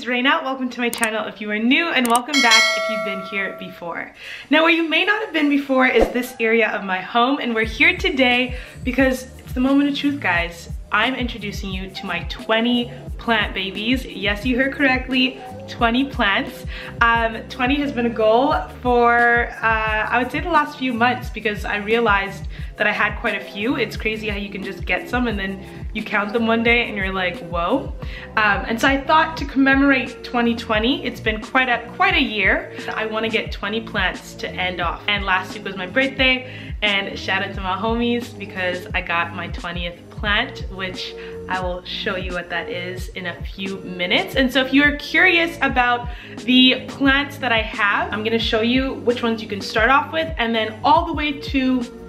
is Reina. Welcome to my channel if you are new, and welcome back if you've been here before. Now, where you may not have been before is this area of my home, and we're here today because it's the moment of truth, guys. I'm introducing you to my 20 plant babies. Yes, you heard correctly, 20 plants. 20 has been a goal for, I would say, the last few months, because I realized that I had quite a few. It's crazy how you can just get some and then you count them one day and you're like, whoa. And so I thought to commemorate 2020, it's been quite a year. I want to get 20 plants to end off. And last week was my birthday, and shout out to my homies because I got my 20th plant, which I will show you what that is in a few minutes. And so if you're curious about the plants that I have, I'm gonna show you which ones you can start off with, and then all the way to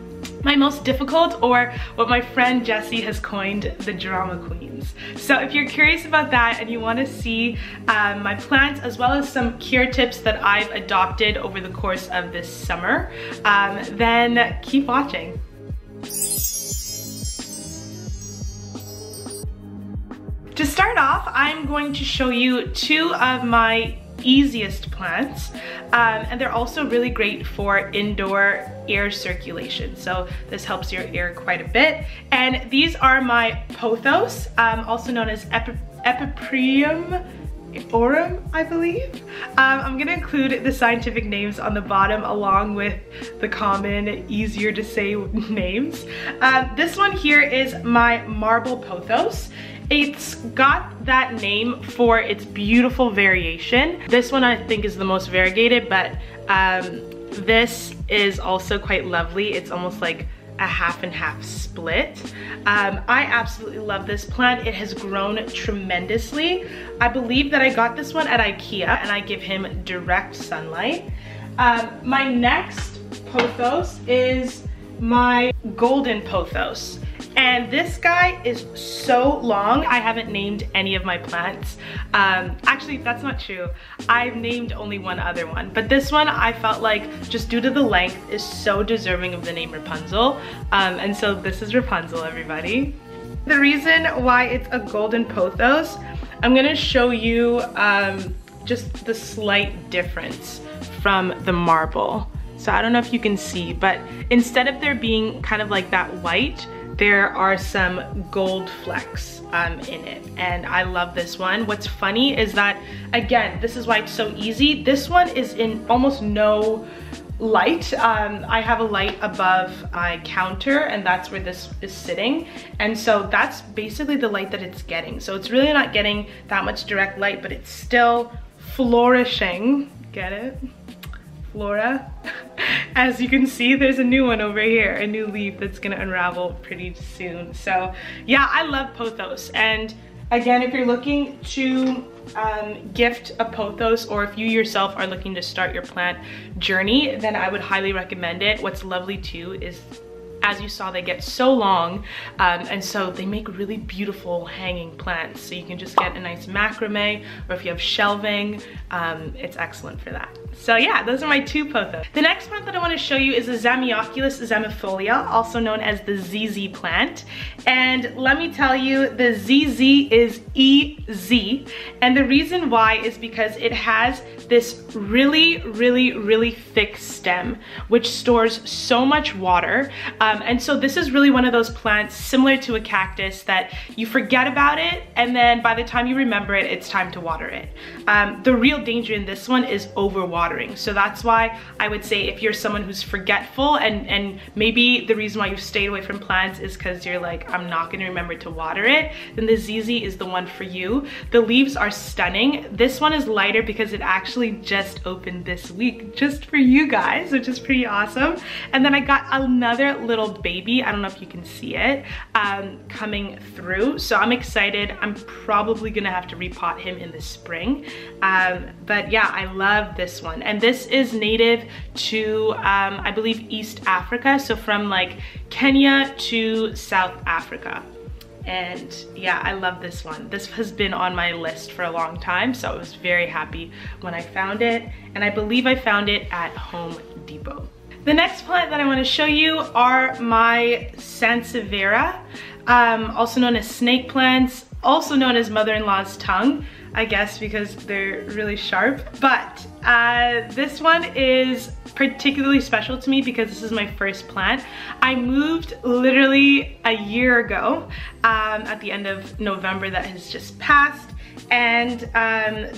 my most difficult, or what my friend Jessie has coined the drama queens. So if you're curious about that and you want to see my plants as well as some care tips that I've adopted over the course of this summer, then keep watching. To start off, I'm going to show you two of my easiest plants, and they're also really great for indoor air circulation. So this helps your air quite a bit. And these are my Pothos, also known as Epipremnum, Aureum, I believe. I'm gonna include the scientific names on the bottom along with the common, easier to say names. This one here is my marble Pothos. It's got that name for its beautiful variation. This one I think is the most variegated, but this is also quite lovely. It's almost like a half and half split. I absolutely love this plant. It has grown tremendously. I believe that I got this one at IKEA, and I give him direct sunlight. My next Pothos is my golden Pothos. And this guy is so long. I haven't named any of my plants. Actually, that's not true. I've named only one other one. But this one, I felt like, just due to the length, is so deserving of the name Rapunzel. And so this is Rapunzel, everybody. The reason why it's a golden Pothos, I'm gonna show you just the slight difference from the marble. So I don't know if you can see, but instead of there being kind of like that white, there are some gold flecks in it, and I love this one. What's funny is that, again, this is why it's so easy. This one is in almost no light. I have a light above my counter, and that's where this is sitting, and so that's basically the light that it's getting. So it's really not getting that much direct light, but it's still flourishing. Get it? Flora. As you can see, there's a new one over here, a new leaf that's gonna unravel pretty soon. So yeah, I love Pothos. And again, if you're looking to gift a Pothos, or if you yourself are looking to start your plant journey, then I would highly recommend it. What's lovely too is, as you saw, they get so long, and so they make really beautiful hanging plants. So you can just get a nice macrame, or if you have shelving, it's excellent for that. So yeah, those are my two Pothos. The next plant that I want to show you is the Zamioculcas Zamifolia, also known as the ZZ plant. And let me tell you, the ZZ is EZ. And the reason why is because it has this really thick stem, which stores so much water. And so this is really one of those plants similar to a cactus that you forget about it, and then by the time you remember it, it's time to water it. The real danger in this one is overwatering. So that's why I would say, if you're someone who's forgetful, and maybe the reason why you've stayed away from plants is because you're like, I'm not gonna remember to water it, then the ZZ is the one for you. The leaves are stunning. This one is lighter because it actually just opened this week, just for you guys, which is pretty awesome. And then I got another little baby, I don't know if you can see it, coming through. So I'm excited. I'm probably gonna have to repot him in the spring. But yeah, I love this one. And this is native to, I believe, East Africa. So from like Kenya to South Africa. And yeah, I love this one. This has been on my list for a long time, so I was very happy when I found it. And I believe I found it at Home Depot. The next plant that I want to show you are my Sansevieria, also known as snake plants, also known as mother-in-law's tongue, I guess because they're really sharp. But this one is particularly special to me because this is my first plant. I moved literally a year ago at the end of November that has just passed, and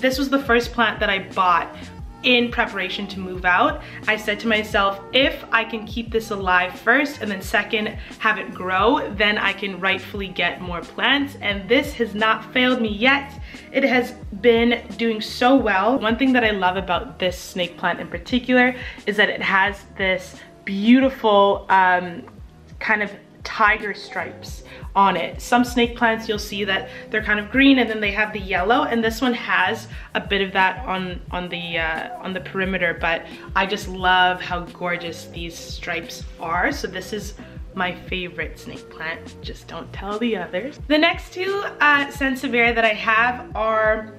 this was the first plant that I bought in preparation to move out. I said to myself, if I can keep this alive first and then second have it grow, then I can rightfully get more plants, and this has not failed me yet. It has been doing so well. One thing that I love about this snake plant in particular is that it has this beautiful kind of tiger stripes on it. Some snake plants you'll see that they're kind of green and then they have the yellow, and this one has a bit of that on the perimeter, but I just love how gorgeous these stripes are. So this is my favorite snake plant. Just don't tell the others. The next two Sansevieria that I have are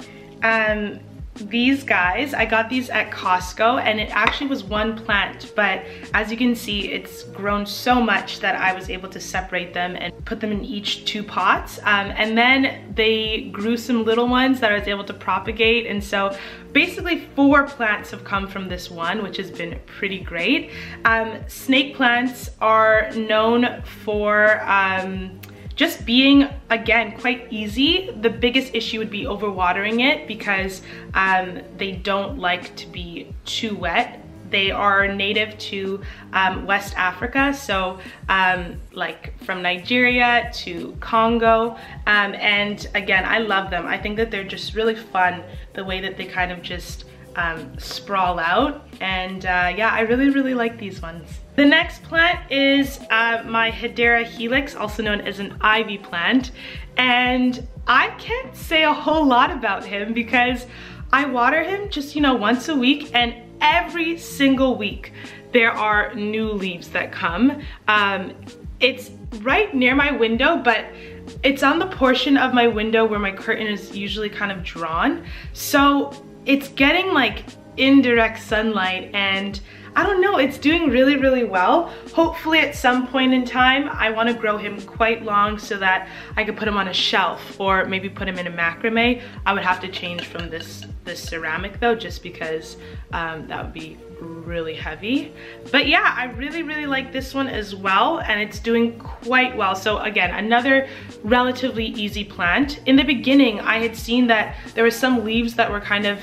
these guys. I got these at Costco, and it actually was one plant, but as you can see, it's grown so much that I was able to separate them and put them in each 2 pots. And then they grew some little ones that I was able to propagate, and so basically 4 plants have come from this one, which has been pretty great. Snake plants are known for just being, again, quite easy. The biggest issue would be overwatering it because they don't like to be too wet. They are native to West Africa, so like from Nigeria to Congo, and again, I love them. I think that they're just really fun, the way that they kind of just sprawl out, and yeah, I really like these ones. The next plant is my HEDERA helix, also known as an ivy plant, and I can't say a whole lot about him because I water him just, you know, once a week, and every single week there are new leaves that come. It's right near my window, but it's on the portion of my window where my curtain is usually kind of drawn, so it's getting like indirect sunlight, and I don't know, it's doing really well. Hopefully at some point in time I want to grow him quite long so that I could put him on a shelf or maybe put him in a macrame. I would have to change from this ceramic though, just because that would be really heavy. But yeah, I really like this one as well, and it's doing quite well. So again, another relatively easy plant. In the beginning I had seen that there were some leaves that were kind of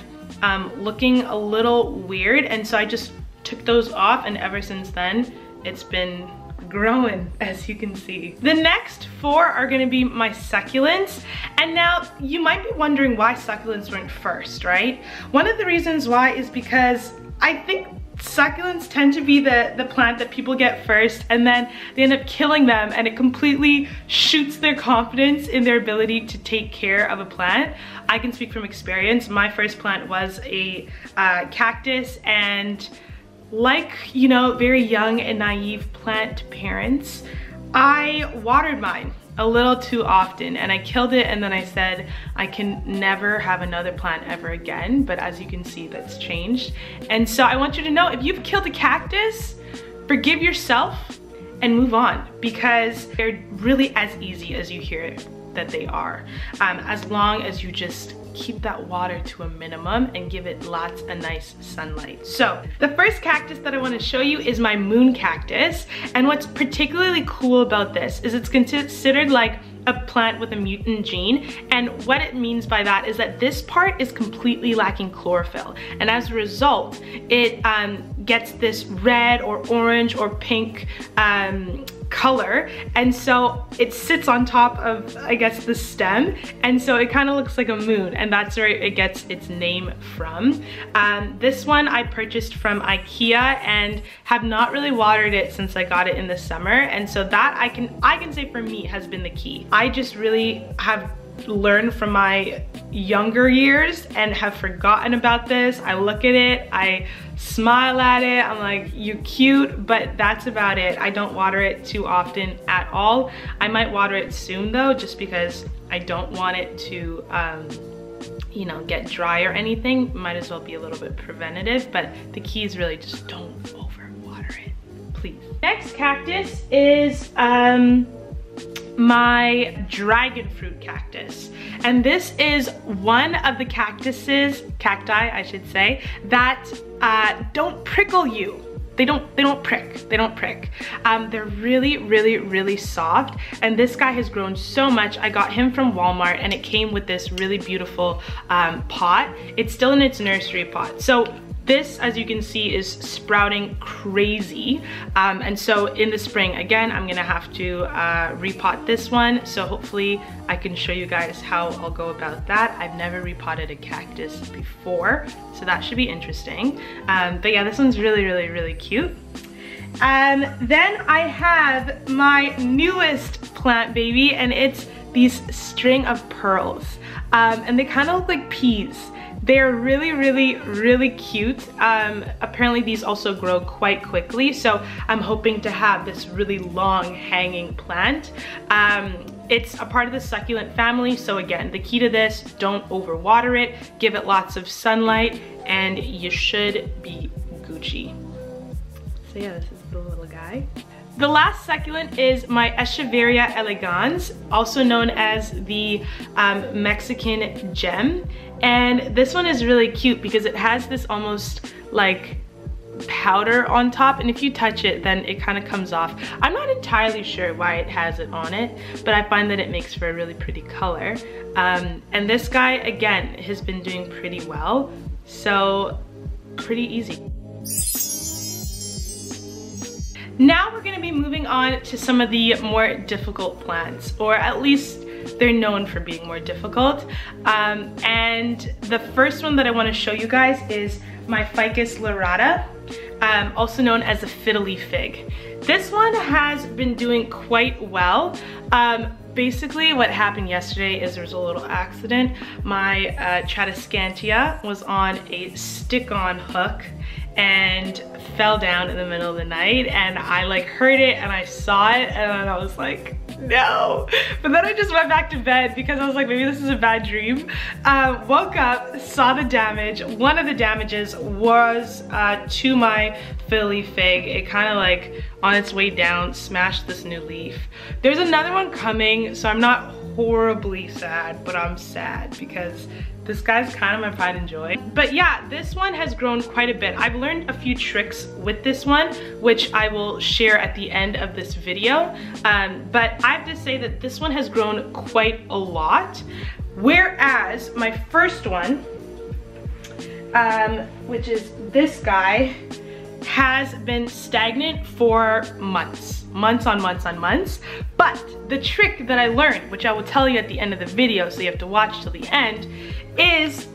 looking a little weird, and so I just took those off, and ever since then it's been growing, as you can see. The next 4 are gonna be my succulents, and now you might be wondering why succulents weren't first, right? One of the reasons why is because I think succulents tend to be the plant that people get first, and then they end up killing them, and it completely shoots their confidence in their ability to take care of a plant. I can speak from experience. My first plant was a cactus, and like, you know, very young and naive plant parents, I watered mine a little too often and I killed it, and then I said I can never have another plant ever again. But as you can see, that's changed. And so I want you to know, if you've killed a cactus, forgive yourself and move on, because they're really as easy as you hear that they are, as long as you just keep that water to a minimum and give it lots of nice sunlight. So the first cactus that I want to show you is my moon cactus, and what's particularly cool about this is it's considered like a plant with a mutant gene, and what it means by that is that this part is completely lacking chlorophyll, and as a result it gets this red or orange or pink color, and so it sits on top of, I guess, the stem, and so it kind of looks like a moon, and that's where it gets its name from. This one I purchased from IKEA and have not really watered it since I got it in the summer, and so that I can say for me has been the key. I just really have learned from my younger years and have forgotten about this. I look at it, I smile at it, I'm like, you're cute, but that's about it. I don't water it too often at all. I might water it soon though, just because I don't want it to you know, get dry or anything. Might as well be a little bit preventative, but the key is really just don't over water it, please. Next cactus is my dragon fruit cactus. And this is one of the cacti I should say, that don't prickle you. They don't prick. They're really soft, and this guy has grown so much. I got him from Walmart, and it came with this really beautiful pot. It's still in its nursery pot. So this, as you can see, is sprouting crazy. And so in the spring, again, I'm gonna have to repot this one. So hopefully I can show you guys how I'll go about that. I've never repotted a cactus before, so that should be interesting. But yeah, this one's really cute. Then I have my newest plant baby, and it's these string of pearls. And they kind of look like peas. They're really cute. Apparently these also grow quite quickly, so I'm hoping to have this really long hanging plant. It's a part of the succulent family, so again, the key to this, don't overwater it, give it lots of sunlight, and you should be Gucci. So yeah, this is the little guy. The last succulent is my ECHEVERIA elegans, also known as the Mexican gem. And this one is really cute because it has this almost like powder on top, and if you touch it, then it kind of comes off. I'm not entirely sure why it has it on it, but I find that it makes for a really pretty color. And this guy, again, has been doing pretty well, so pretty easy. Now we're gonna be moving on to some of the more difficult plants, or at least they're known for being more difficult. And the first one that I wanna show you guys is my Ficus LYRATA, also known as a fiddly fig. This one has been doing quite well. Basically what happened yesterday is there was a little accident. My Tradescantia was on a stick-on hook and fell down in the middle of the night, and I like heard it and I saw it and I was like, no. But then I just went back to bed because I was like, maybe this is a bad dream. Woke up, saw the damage. One of the damages was to my fiddly fig. It kind of like on its way down smashed this new leaf. There's another one coming, so I'm not horribly sad, but I'm sad because this guy's kind of my pride and joy. But yeah, this one has grown quite a bit. I've learned a few tricks with this one, which I will share at the end of this video. But I have to say that this one has grown quite a lot. Whereas my first one, which is this guy, has been stagnant for months on months. But the trick that I learned, which I will tell you at the end of the video, so you have to watch till the end, is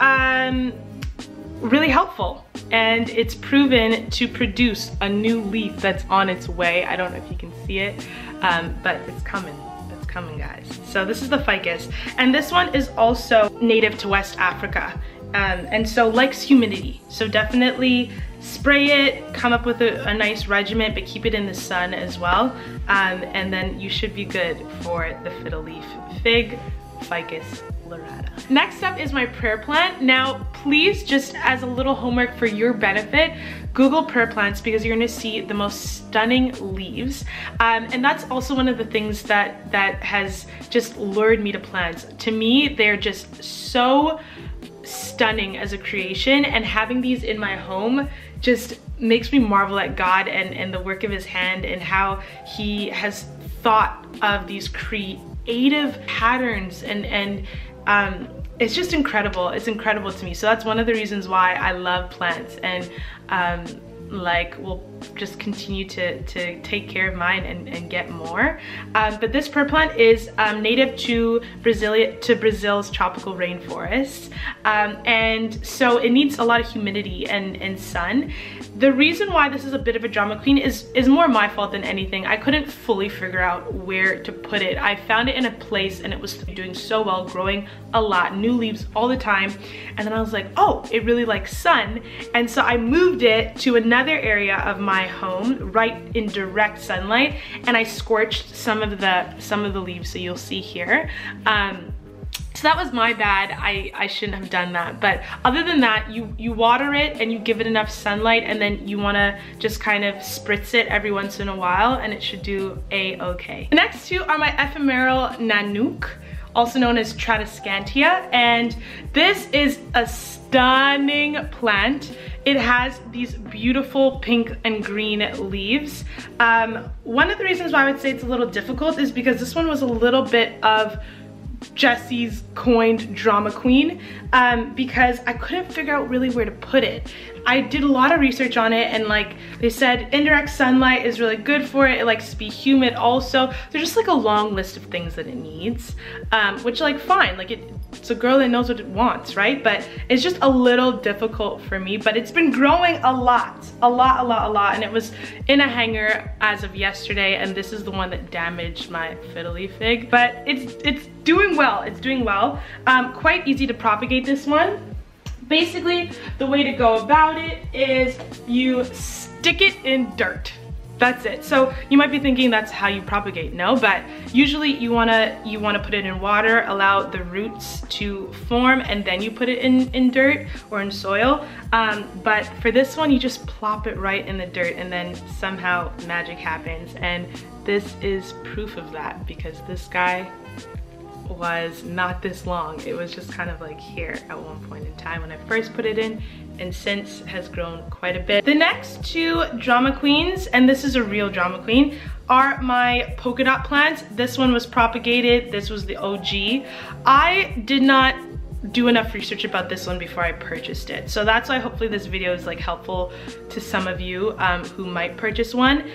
really helpful. And it's proven to produce a new leaf that's on its way. I don't know if you can see it, but it's coming. It's coming, guys. So this is the ficus, and this one is also native to West Africa. And so likes humidity. So definitely spray it, come up with a nice regimen, but keep it in the sun as well. And then you should be good for the fiddle leaf fig, Ficus LYRATA. Next up is my prayer plant. Now, please, just as a little homework for your benefit, Google prayer plants because you're gonna see the most stunning leaves. And that's also one of the things that has just lured me to plants. To me, they're just so stunning as a creation, and having these in my home just makes me marvel at God and the work of his hand and how he has thought of these creative patterns, and it's just incredible. It's incredible to me. So that's one of the reasons why I love plants, and like we'll just continue to take care of mine and get more. But this prayer plant is native to Brazil's tropical rainforests, and so it needs a lot of humidity and sun. The reason why this is a bit of a drama queen is more my fault than anything. I couldn't fully figure out where to put it. I found it in a place and it was doing so well, growing a lot, new leaves all the time, and then I was like, oh, it really likes sun, and so I moved it to another area of my home right in direct sunlight, and I scorched some of the leaves, so you'll see here. So that was my bad. I shouldn't have done that. But other than that, you water it and you give it enough sunlight, and then you wanna just kind of spritz it every once in a while, and it should do a-okay. The next two are my ephemeral NANOUK, also known as Tradescantia, and this is a stunning plant. It has these beautiful pink and green leaves. One of the reasons why I would say it's a little difficult is because this one was a little bit of Jesse's coined drama queen, because I couldn't figure out really where to put it. I did a lot of research on it, and like they said, indirect sunlight is really good for it. It likes to be humid also. There's just like a long list of things that it needs, which like fine, like it's a girl that knows what it wants, right? But it's just a little difficult for me, but it's been growing a lot, and it was in a hanger as of yesterday, and this is the one that damaged my fiddly fig, but it's doing well. It's doing well. Quite easy to propagate this one. Basically, the way to go about it is you stick it in dirt. That's it. So you might be thinking that's how you propagate. No, but usually you wanna put it in water, allow the roots to form, and then you put it in dirt or in soil. But for this one, you just plop it right in the dirt, and then somehow magic happens. And this is proof of that, because this guy was not this long. It was just kind of like here at one point in time when I first put it in, and since has grown quite a bit. The next two drama queens, and this is a real drama queen, are my polka dot plants. This one was propagated. This was the OG. I did not do enough research about this one before I purchased it. So that's why hopefully this video is like helpful to some of you who might purchase one.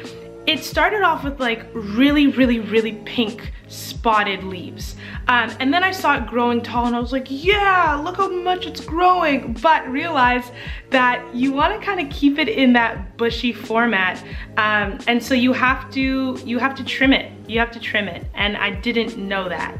It started off with like really pink spotted leaves. And then I saw it growing tall, and I was like, yeah, look how much it's growing. But realized that you wanna kind of keep it in that bushy format. And so you have to trim it. You have to trim it, and I didn't know that.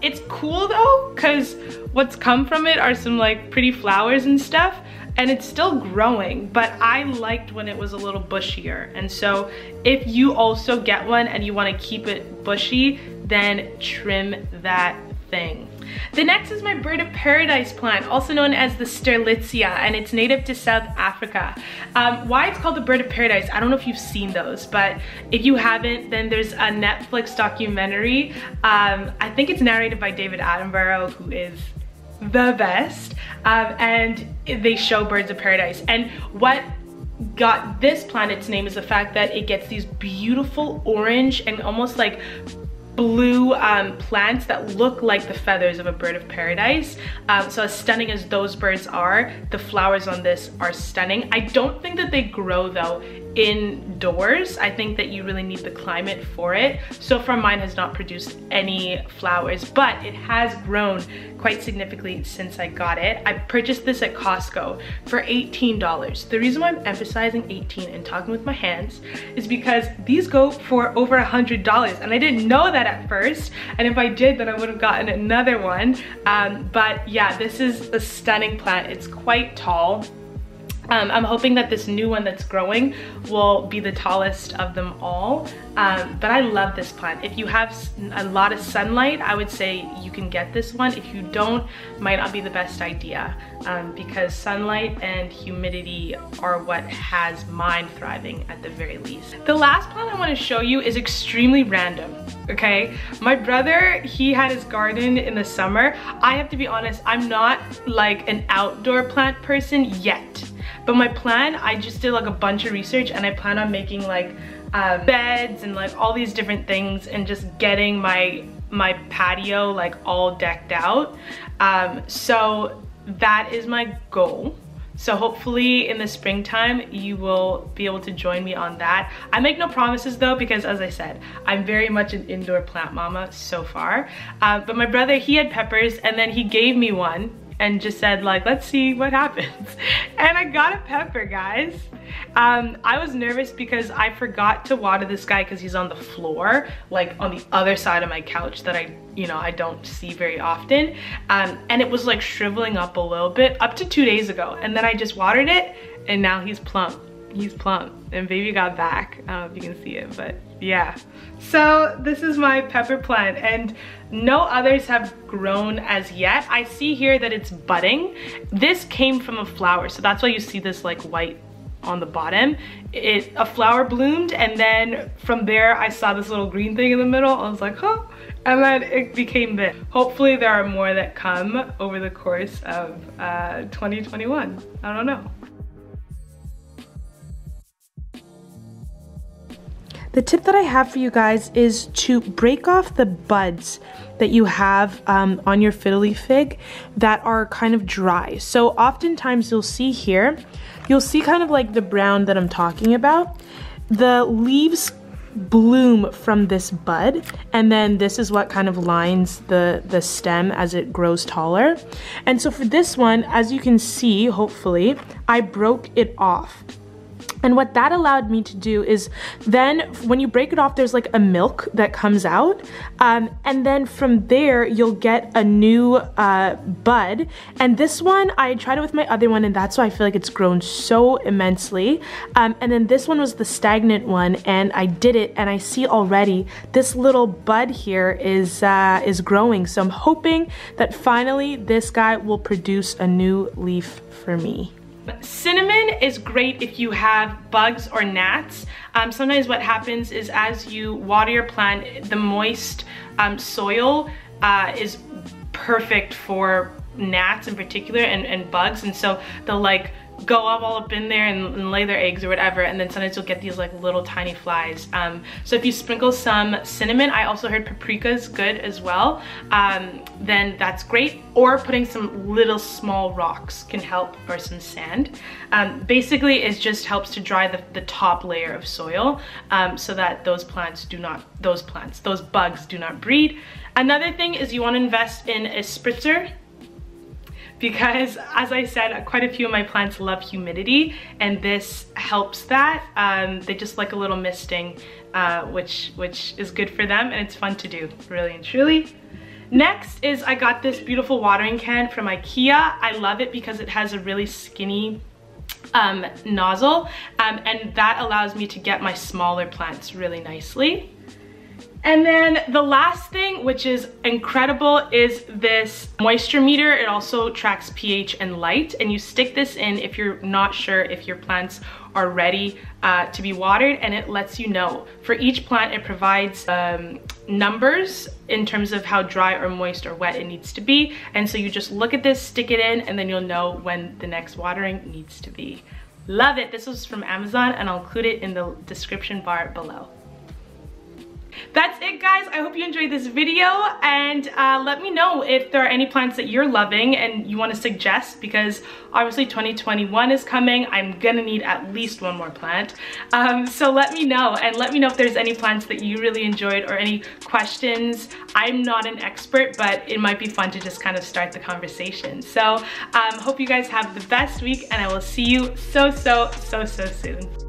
It's cool though, cause what's come from it are some like pretty flowers and stuff, and it's still growing, but I liked when it was a little bushier. And so if you also get one and you wanna keep it bushy, then trim that thing. The next is my bird of paradise plant, also known as the STERLITZIA, and it's native to South Africa. Why it's called the bird of paradise, I don't know if you've seen those, but if you haven't, then there's a Netflix documentary. I think it's narrated by David Attenborough, who is the best, and they show birds of paradise. And what got this plant its name is the fact that it gets these beautiful orange and almost like blue plants that look like the feathers of a bird of paradise. So as stunning as those birds are, the flowers on this are stunning. I don't think that they grow though indoors. I think that you really need the climate for it. So far mine has not produced any flowers, but it has grown quite significantly since I got it. I purchased this at Costco for $18. The reason why I'm emphasizing 18 and talking with my hands is because these go for over $100, and I didn't know that at first, and if I did, then I would have gotten another one. But yeah, this is a stunning plant. It's quite tall. I'm hoping that this new one that's growing will be the tallest of them all. But I love this plant. If you have a lot of sunlight, I would say you can get this one. If you don't, it might not be the best idea, because sunlight and humidity are what has mine thriving at the very least. The last plant I want to show you is extremely random, okay? My brother, he had his garden in the summer. I have to be honest, I'm not like an outdoor plant person yet. But my plan, I just did like a bunch of research, and I plan on making like beds and like all these different things, and just getting my patio like all decked out. So that is my goal. So hopefully in the springtime, you will be able to join me on that. I make no promises though, because as I said, I'm very much an indoor plant mama so far. But my brother, he had peppers, and then he gave me one and just said like, let's see what happens. And I got a pepper, guys. I was nervous because I forgot to water this guy because he's on the floor, like on the other side of my couch that I don't see very often. And it was like shriveling up a little bit up to 2 days ago. And then I just watered it, and now he's plump. He's plump, and baby got back. I don't know if you can see it, but Yeah. So this is my pepper plant, and no others have grown as yet. I see here that it's budding. This came from a flower, so that's why you see this like white on the bottom. A flower bloomed, and then from there I saw this little green thing in the middle. I was like, huh? And then it became this. Hopefully there are more that come over the course of 2021. I don't know. The tip that I have for you guys is to break off the buds that you have on your fiddly fig that are kind of dry. So oftentimes you'll see here, you'll see kind of like the brown that I'm talking about. The leaves bloom from this bud, and then this is what kind of lines the stem as it grows taller. And so for this one, as you can see, hopefully, I broke it off. And what that allowed me to do is then when you break it off, there's like a milk that comes out. And then from there, you'll get a new bud. And this one, I tried it with my other one, and that's why I feel like it's grown so immensely. And then this one was the stagnant one, and I did it, and I see already this little bud here is growing. So I'm hoping that finally this guy will produce a new leaf for me. Cinnamon is great if you have bugs or gnats. Sometimes what happens is as you water your plant, the moist soil is perfect for gnats in particular and bugs, and so they'll like go all up in there and lay their eggs or whatever, and then sometimes you'll get these like little tiny flies. So if you sprinkle some cinnamon, I also heard paprika is good as well, then that's great. Or putting some little small rocks can help, or some sand. Basically it just helps to dry the top layer of soil so that those bugs do not breed. Another thing is you want to invest in a spritzer, because as I said, quite a few of my plants love humidity, and this helps that. They just like a little misting, which is good for them, and it's fun to do, really and truly. Next is I got this beautiful watering can from IKEA. I love it because it has a really skinny nozzle, and that allows me to get my smaller plants really nicely. And then the last thing, which is incredible, is this moisture meter. It also tracks pH and light, and you stick this in if you're not sure if your plants are ready to be watered, and it lets you know. For each plant, it provides numbers in terms of how dry or moist or wet it needs to be. And so you just look at this, stick it in, and then you'll know when the next watering needs to be. Love it. This was from Amazon, and I'll include it in the description bar below. That's it, guys. I hope you enjoyed this video, and let me know if there are any plants that you're loving and you want to suggest, because obviously 2021 is coming. I'm gonna need at least one more plant. So let me know, and let me know if there's any plants that you really enjoyed or any questions. I'm not an expert, but it might be fun to just kind of start the conversation. So hope you guys have the best week, and I will see you so soon.